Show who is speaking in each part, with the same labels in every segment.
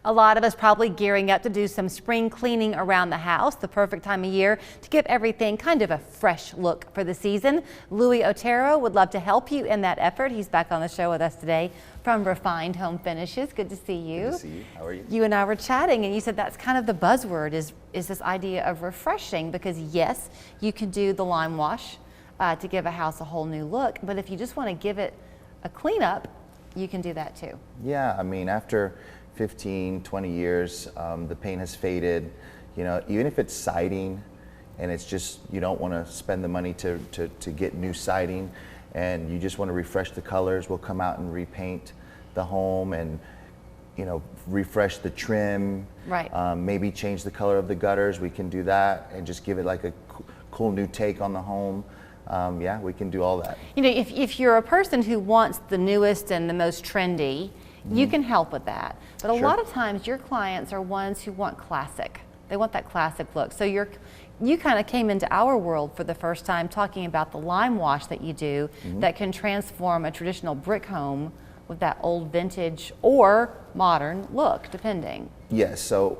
Speaker 1: A lot of us probably gearing up to do some spring cleaning around the house, the perfect time of year to give everything kind of a fresh look for the season. Louis Otero would love to help you in that effort. He's back on the show with us today from Refined Home Finishes. Good to see you.
Speaker 2: Good to see you. How are you?
Speaker 1: You and I were chatting and you said that's kind of the buzzword is this idea of refreshing, because yes, you can do the lime wash to give a house a whole new look, but if you just want to give it a cleanup, you can do that too.
Speaker 2: Yeah, I mean, after 15, 20 years, the paint has faded. You know, even if it's siding and it's just, you don't want to spend the money to get new siding and you just want to refresh the colors, we'll come out and repaint the home and, you know, refresh the trim.
Speaker 1: Right.
Speaker 2: Maybe change the color of the gutters. We can do that and just give it like a cool new take on the home. Yeah, we can do all that.
Speaker 1: You know, if you're a person who wants the newest and the most trendy, you can help with that. But a lot of times your clients are ones who want classic. They want that classic look. So you kind of came into our world for the first time talking about the lime wash that you do that can transform a traditional brick home with that old vintage or modern look, depending.
Speaker 2: Yes, so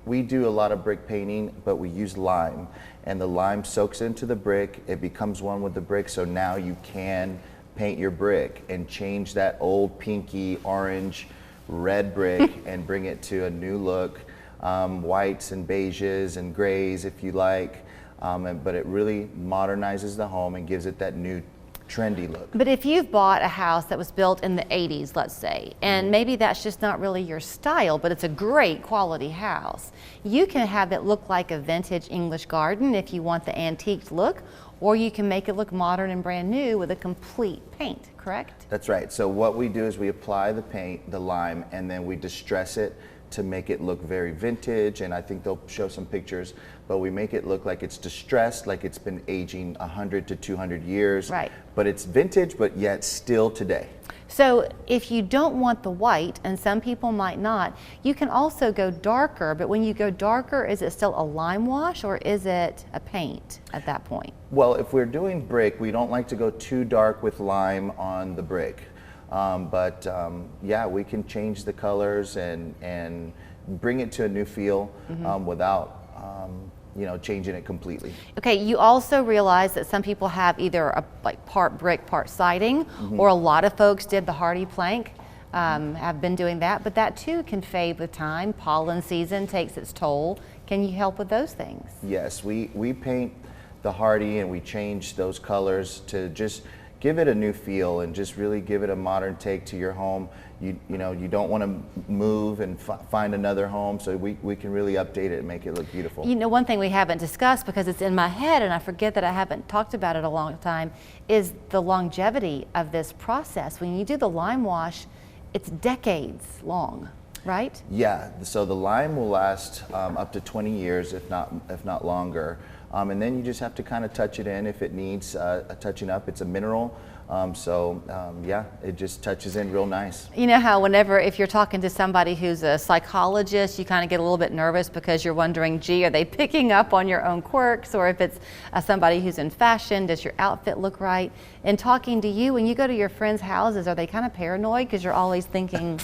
Speaker 2: we do a lot of brick painting, but we use lime, and the lime soaks into the brick. It becomes one with the brick, so now you can paint your brick and change that old pinky orange red brick and bring it to a new look, whites and beiges and grays if you like, but it really modernizes the home and gives it that new trendy look.
Speaker 1: But if you've bought a house that was built in the 80s, let's say, and maybe that's just not really your style, but it's a great quality house, you can have it look like a vintage English garden if you want the antiqued look, or you can make it look modern and brand new with a complete paint, correct?
Speaker 2: That's right. So what we do is we apply the paint, the lime, and then we distress it to make it look very vintage, and I think they'll show some pictures, but we make it look like it's distressed, like it's been aging 100 to 200 years.
Speaker 1: Right.
Speaker 2: But it's vintage, but yet still today.
Speaker 1: So if you don't want the white, and some people might not, you can also go darker, but when you go darker, is it still a lime wash or is it a paint at that point?
Speaker 2: Well, if we're doing brick, we don't like to go too dark with lime on the brick. Yeah, we can change the colors and bring it to a new feel without you know, changing it completely.
Speaker 1: Okay, you also realize that some people have either a part brick, part siding, or a lot of folks did the hardy plank, have been doing that, but that too can fade with time. Pollen season takes its toll. Can you help with those things?
Speaker 2: Yes, we paint the hardy and we change those colors to just give it a new feel and just really give it a modern take to your home. You know, you don't want to move and find another home, so we can really update it and make it look beautiful.
Speaker 1: You know, one thing we haven't discussed, because it's in my head and I forget that I haven't talked about it a long time, is the longevity of this process. When you do the lime wash, it's decades long, right?
Speaker 2: Yeah, so the lime will last up to 20 years, if not longer. And then you just have to kind of touch it in if it needs a touching up. It's a mineral, yeah, it just touches in real nice.
Speaker 1: You know how if you're talking to somebody who's a psychologist, you kind of get a little bit nervous because you're wondering, gee, are they picking up on your own quirks? Or if it's somebody who's in fashion, does your outfit look right? And talking to you, when you go to your friends' houses, are they kind of paranoid because you're always thinking,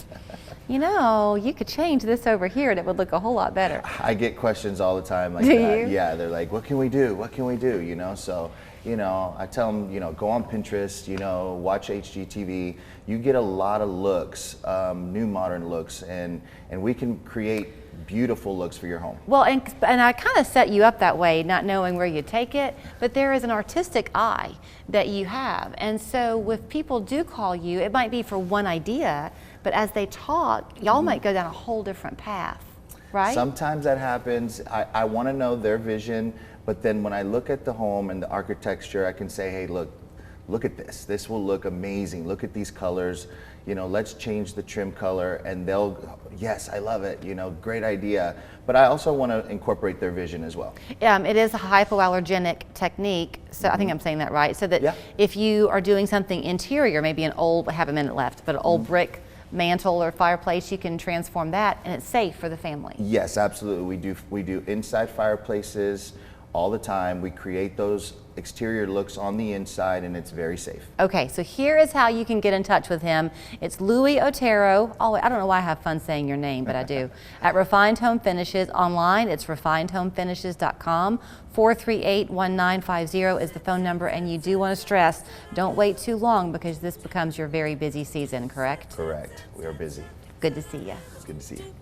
Speaker 1: you know, you could change this over here and it would look a whole lot better?
Speaker 2: I get questions all the time like
Speaker 1: Do
Speaker 2: that.
Speaker 1: you?
Speaker 2: Yeah, they're like, what can we do? What can we do? You know, so, you know, I tell them, you know, go on Pinterest, you know, watch HGTV. You get a lot of looks, new modern looks, and we can create beautiful looks for your home.
Speaker 1: Well, and I kind of set you up that way, not knowing where you take it, but there is an artistic eye that you have. And so if people do call you, it might be for one idea, but as they talk, y'all might go down a whole different path, right?
Speaker 2: Sometimes that happens. I want to know their vision, but then when I look at the home and the architecture, I can say, hey, look at this. This will look amazing. Look at these colors. You know, let's change the trim color, and they'll go, yes, I love it. You know, great idea. But I also want to incorporate their vision as well.
Speaker 1: It is a hypoallergenic technique, so I think I'm saying that right. So that if you are doing something interior, maybe an old, I have a minute left, but an old brick mantle or fireplace, you can transform that and it's safe for the family.
Speaker 2: Yes, absolutely. We do inside fireplaces, all the time. We create those exterior looks on the inside, and it's very safe.
Speaker 1: Okay, so here is how you can get in touch with him. It's Louis Otero. Oh, I don't know why I have fun saying your name, but I do. At Refined Home Finishes. Online, it's refinedhomefinishes.com. 438-1950 is the phone number, and you do want to stress, don't wait too long because this becomes your very busy season, correct?
Speaker 2: Correct. We are busy.
Speaker 1: Good to see you.
Speaker 2: It's good to see you.